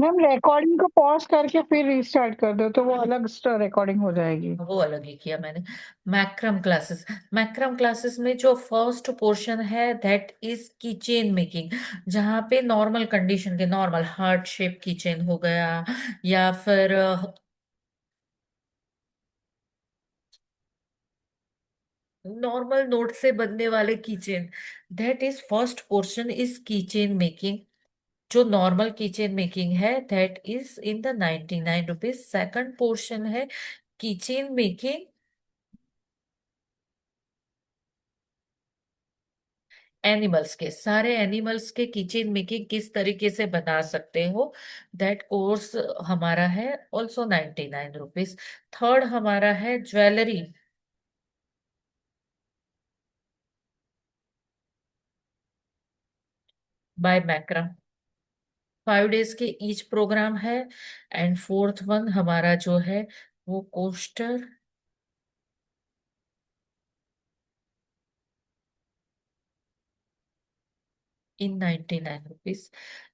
Ma'am recording को pause करके फिर रीस्टार्ट कर दो तो वो अलग रिकॉर्डिंग हो जाएगी। वो अलग ही किया मैंने। मैक्रम क्लासेस में जो फर्स्ट पोर्शन है दैट इज किचन मेकिंग, जहाँ पे नॉर्मल कंडीशन के नॉर्मल हार्ट शेप किचन हो गया, या फिर नॉर्मल नोट से बनने वाले kitchen, that is first portion is keychain making. जो नॉर्मल किचन मेकिंग है that is in the 99 rupees. Second portion है किचन मेकिंग एनिमल्स के, सारे एनिमल्स के किचन मेकिंग किस तरीके से बना सकते हो, दैट कोर्स हमारा है ऑल्सो 99 रुपीज। थर्ड हमारा है ज्वेलरी बाय मैक्रम, 5 डेज के ईच प्रोग्राम है। एंड फोर्थ वन हमारा जो है वो कोस्टर इन 99 रुपीज।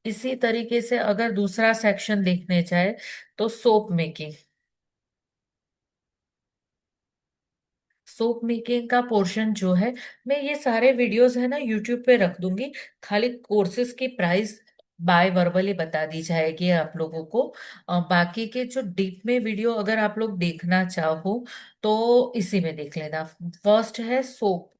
इसी तरीके से अगर दूसरा सेक्शन देखने जाए तो सोप मेकिंग, सोप मेकिंग का पोर्शन जो है, मैं ये सारे वीडियोस है ना यूट्यूब पे रख दूंगी। खाली कोर्सेज की प्राइस बाय वर्बली बता दी जाएगी आप लोगों को। बाकी के जो डीप में वीडियो अगर आप लोग देखना चाहो तो इसी में देख लेना। फर्स्ट है soap.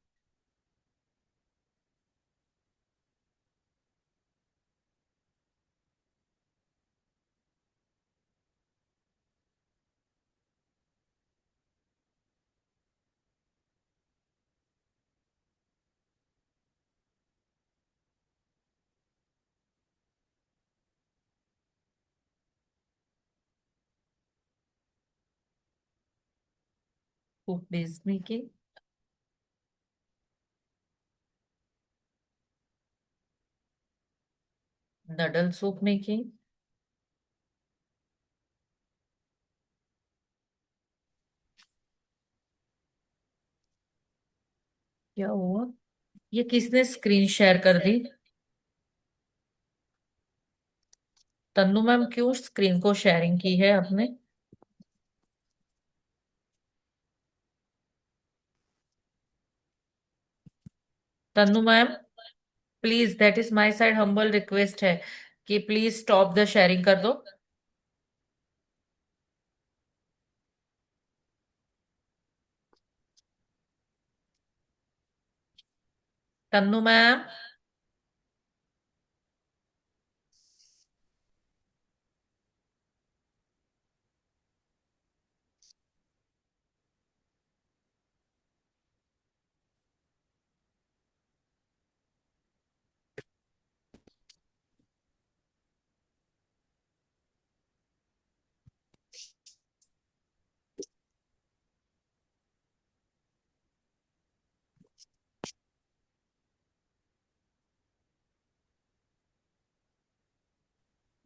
Soap base making, noodle soap making. क्या हुआ? ये किसने स्क्रीन शेयर कर दी? तन्नू मैम क्यों स्क्रीन को शेयरिंग की है आपने? Tannu ma'am, please, that is my side humble request है कि प्लीज स्टॉप द शेयरिंग कर दो। तन्नू मैम।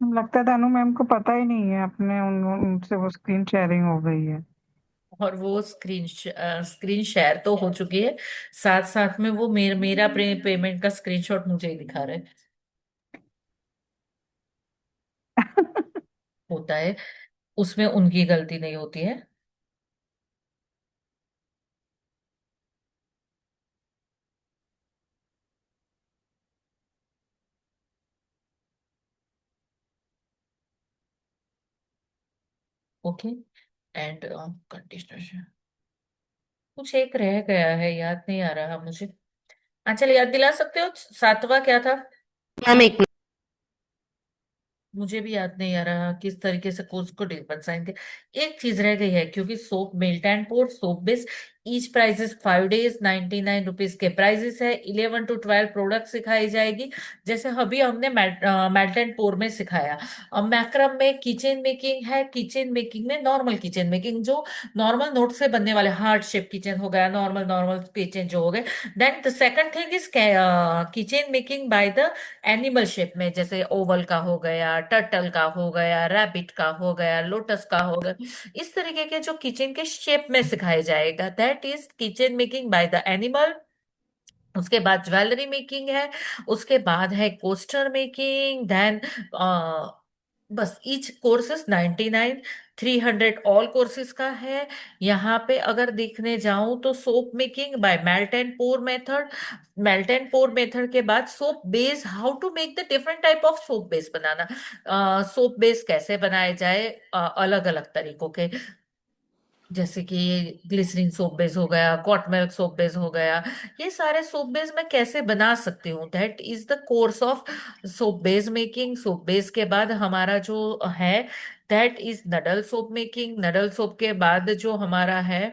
लगता था अनु मैम को पता ही नहीं है अपने उनसे वो स्क्रीन शेयरिंग हो गई है। और वो स्क्रीन शेयर तो हो चुकी है, साथ साथ में वो मेरा पेमेंट का स्क्रीनशॉट मुझे ही दिखा रहे। होता है, उसमें उनकी गलती नहीं होती है। ओके। एंड कंडीशनर कुछ एक रह गया है, याद नहीं आ रहा मुझे। अच्छा, याद दिला सकते हो सातवां क्या था? मैम एक मुझे भी याद नहीं आ रहा किस तरीके से कोर्स को डिफरेंस साइन थे। एक चीज रह गई है, क्योंकि soap melt and pour soap base each prices 5 days 99 rupees के प्राइजेस है। 11 to 12 प्रोडक्ट सिखाई जाएगी, जैसे अभी हमने मेल्ट एंड पोर में सिखाया। अब मैक्रम में किचन मेकिंग है, किचन मेकिंग में नॉर्मल किचन मेकिंग जो नॉर्मल नोट से बनने वाले हार्ट शेप किचन हो गया, नॉर्मल नॉर्मल किचन जो हो गए। Then the second thing is keychain making by the animal shape में, जैसे ओवल का हो गया, टर्टल का हो गया, रैबिट का हो गया, लोटस का हो गया। इस तरीके के जो किचन के शेप में सिखाया जाएगा that is keychain making by the animal. उसके बाद ज्वेलरी मेकिंग है, उसके बाद है कोस्टर मेकिंग, देन बस ईच कोर्सेस 99, 300 ऑल कोर्सेज का है। यहाँ पे अगर देखने जाऊं तो soap making by melt and pour method, melt and pour method के बाद soap base, how to make the different type of soap base बनाना, सोप बेस कैसे बनाए जाए अलग अलग तरीकों के, जैसे कि ग्लिसरीन सोप बेस हो गया, कॉट मिल्क सोप बेस हो गया, ये सारे सोप बेस मैं कैसे बना सकती हूँ, that is the course of soap base making. Soap base के बाद हमारा जो है that is noodle soap making. Noodle soap के बाद जो हमारा है,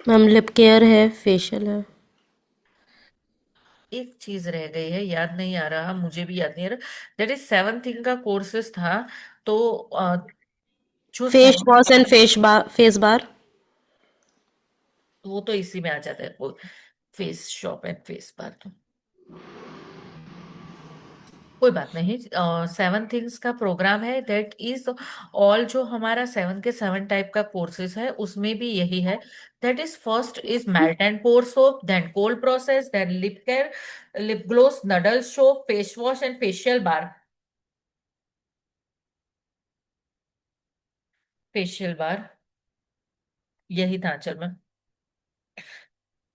मैम लिप केयर है, फेशियल है। एक चीज रह गई है, याद नहीं आ रहा, मुझे भी याद नहीं आ रहा, दैट इज सेवन थिंग का कोर्सेस था। तो जो face seven, wash and face bar. वो तो इसी में आ जाता है, वो face soap and face bar तो कोई बात नहीं। सेवन थिंग्स का प्रोग्राम है, दैट इज ऑल। जो हमारा सेवन के सेवन टाइप का कोर्सेज है उसमें भी यही है, that is first is melt and pour soap, then cold process, then lip care, lip gloss, noodle soap, face wash and facial bar. Facial bar यही था, चल मैं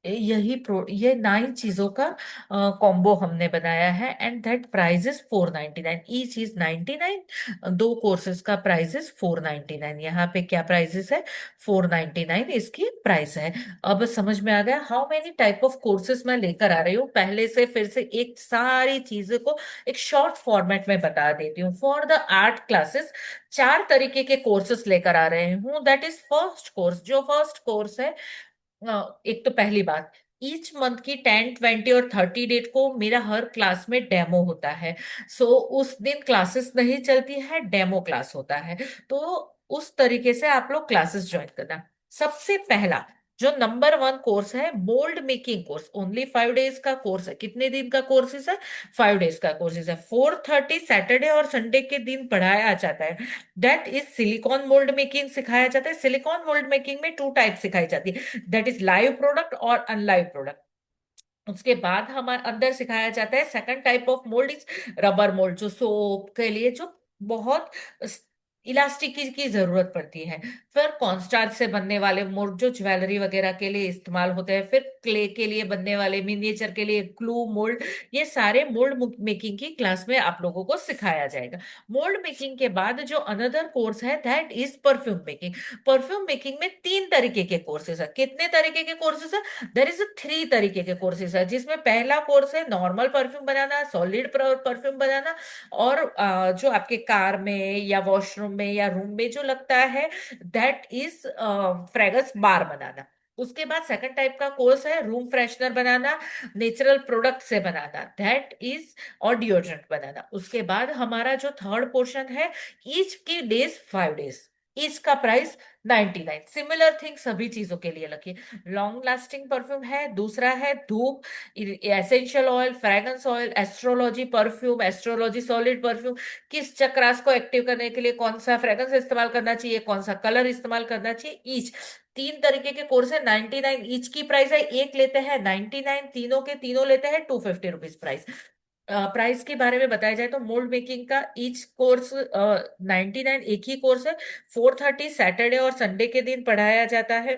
ये 9 चीजों का कॉम्बो हमने बनाया है, and that price is 499, each is 99। दो कोर्सेज का प्राइस इज 499। यहाँ पे क्या प्राइसेस है, 499 इसकी प्राइस है। अब समझ में आ गया how many type of courses मैं लेकर आ रही हूँ। पहले से फिर से एक सारी चीजों को एक शॉर्ट फॉर्मेट में बता देती हूँ। फॉर द आर्ट क्लासेस 4 तरीके के कोर्सेज लेकर आ रहे हूँ, दैट इज फर्स्ट कोर्स। जो फर्स्ट कोर्स है, एक तो पहली बात, ईच मंथ की 10, 20 और 30 डेट को मेरा हर क्लास में डेमो होता है। सो उस दिन क्लासेस नहीं चलती है, डेमो क्लास होता है। तो उस तरीके से आप लोग क्लासेस ज्वाइन करना। सबसे पहला जो नंबर 1 कोर्स है, mould making course, only 5 days का कोर्स है। कितने दिन का कोर्सेज है, 5 डेज का कोर्सेज है। 4:30 सैटरडे और संडे के दिन पढ़ाया जाता है, that is silicone mould making सिखाया जाता है। सिलिकॉन मोल्ड मेकिंग में 2 टाइप सिखाई जाती है, दैट इज लाइव प्रोडक्ट और अनलाइव प्रोडक्ट। उसके बाद हमारे अंदर सिखाया जाता है second type of mould is rubber mould, जो सोप के लिए जो बहुत इलास्टिक की जरूरत पड़ती है। फिर कॉर्नस्टार्च से बनने वाले मोल्ड जो ज्वेलरी वगैरह के लिए इस्तेमाल होते हैं। फिर क्ले के लिए बनने वाले, मिनिएचर के लिए ग्लू मोल्ड। ये सारे मोल्ड मेकिंग की क्लास में आप लोगों को सिखाया जाएगा। मोल्ड मेकिंग के बाद जो अनदर कोर्स है that is perfume making. Perfume making में 3 तरीके के कोर्सेस है। कितने तरीके के कोर्सेस है, देर इज 3 तरीके के कोर्सेज है, जिसमें पहला कोर्स है नॉर्मल परफ्यूम बनाना, सॉलिड परफ्यूम बनाना, और जो आपके कार में या वॉशरूम में या रूम में जो लगता है दैट इज फ्रेग्रेंस बार बनाना। उसके बाद सेकंड टाइप का कोर्स है रूम फ्रेशनर बनाना, नेचुरल प्रोडक्ट से बनाना, दैट इज, और डिओड्रेंट बनाना। उसके बाद हमारा जो थर्ड पोर्शन है, ईच की डेज 5 डेज, ईच का प्राइस 99। सिमिलर थिंग सभी चीजों के लिए लगी। लॉन्ग लास्टिंग परफ्यूम है, दूसरा है धूप, essential oil, fragrance oil, astrology perfume, astrology solid perfume, किस चक्रास को एक्टिव करने के लिए कौन सा फ्रेग्रेंस इस्तेमाल करना चाहिए, कौन सा कलर इस्तेमाल करना चाहिए, ईच। 3 तरीके के कोर्स है, 99 ईच की प्राइस है। एक लेते हैं 99, तीनों के तीनों लेते हैं 250 रुपीज प्राइस। प्राइस के बारे में बताया जाए तो मोल्ड मेकिंग का ईच कोर्स 99 एक ही कोर्स है। 4:30 सैटरडे और संडे के दिन पढ़ाया जाता है।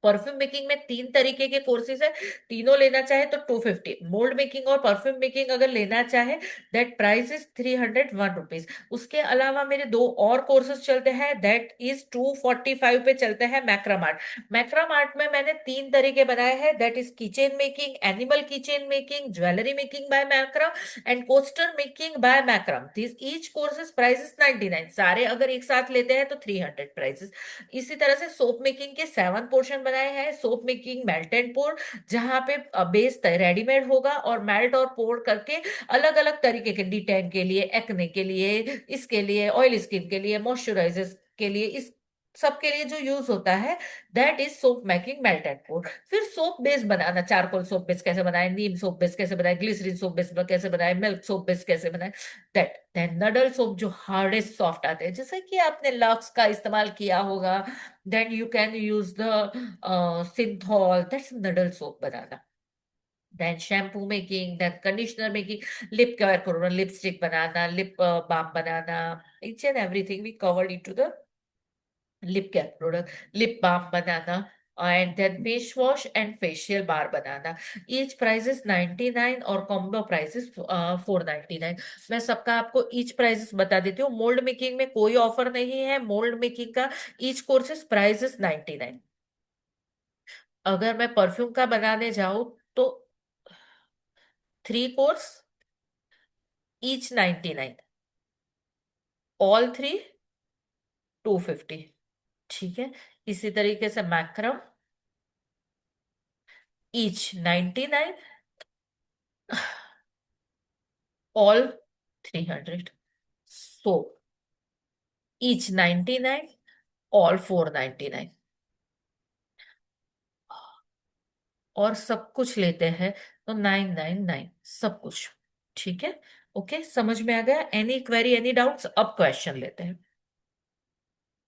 परफ्यूम मेकिंग में 3 तरीके के कोर्सेज है, तीनों लेना चाहे तो 250। मोल्ड मेकिंग और परफ्यूम मेकिंग अगर लेना चाहे दैट प्राइस इज 301 रुपीज। उसके अलावा मेरे 2 और कोर्सेज चलते हैं, दैट इज 245 पे चलते हैं मैक्रम आर्ट। मैक्रम आर्ट में मैंने 3 तरीके बनाए हैं, that is keychain making, animal keychain making, jewellery making by macrame and coaster making by macrame. This each courses price is 99। सारे अगर एक साथ लेते हैं तो 300 प्राइसेस। इसी तरह से सोप मेकिंग के 7 पोर्शन बनाए हैं। सोप मेकिंग मेल्ट एंड पोर, जहां पे बेस रेडीमेड होगा और मेल्ट और पोर करके अलग अलग तरीके के, डिटेन के लिए, एक्ने के लिए, इसके लिए, ऑयल स्किन के लिए, मॉइस्चराइजर के लिए, इस सबके लिए जो यूज होता है that is soap making melt and pour. फिर सोप बेस बनाना, चारकोल सोप बेस कैसे बनाए, नीम सोप बेस कैसे बनाए, ग्लिसरीन सोप बेस कैसे बनाए, मिल्क सोप बेस कैसे बनाए, दैट। देन नडल सोप जो हार्डेस्ट सॉफ्ट आते हैं, जैसे कि आपने लक्स का इस्तेमाल किया होगा, then you can use the Cinthol, that's noodle soap बनाना। Then shampoo making, then conditioner making, lip care करो, लिपस्टिक बनाना, लिप बाम बनाना, each and everything we covered into the lip care product, lip balm बनाना, and then face wash and facial bar बनाना। Each price 99 और combo price 499। मैं सबका आपको each prices बता देती हूँ। मोल्ड मेकिंग में कोई ऑफर नहीं है। मोल्ड मेकिंग का ईच कोर्सेस प्राइस 99। अगर मैं परफ्यूम का बनाने जाऊं तो 3 कोर्स ईच 99, ऑल 3 250। ठीक है। इसी तरीके से Markram each 99, all 300। So each 99, all 499। और सब कुछ लेते हैं तो 999 सब कुछ। ठीक है। ओके, समझ में आ गया? Any query, any doubts? अब क्वेश्चन लेते हैं।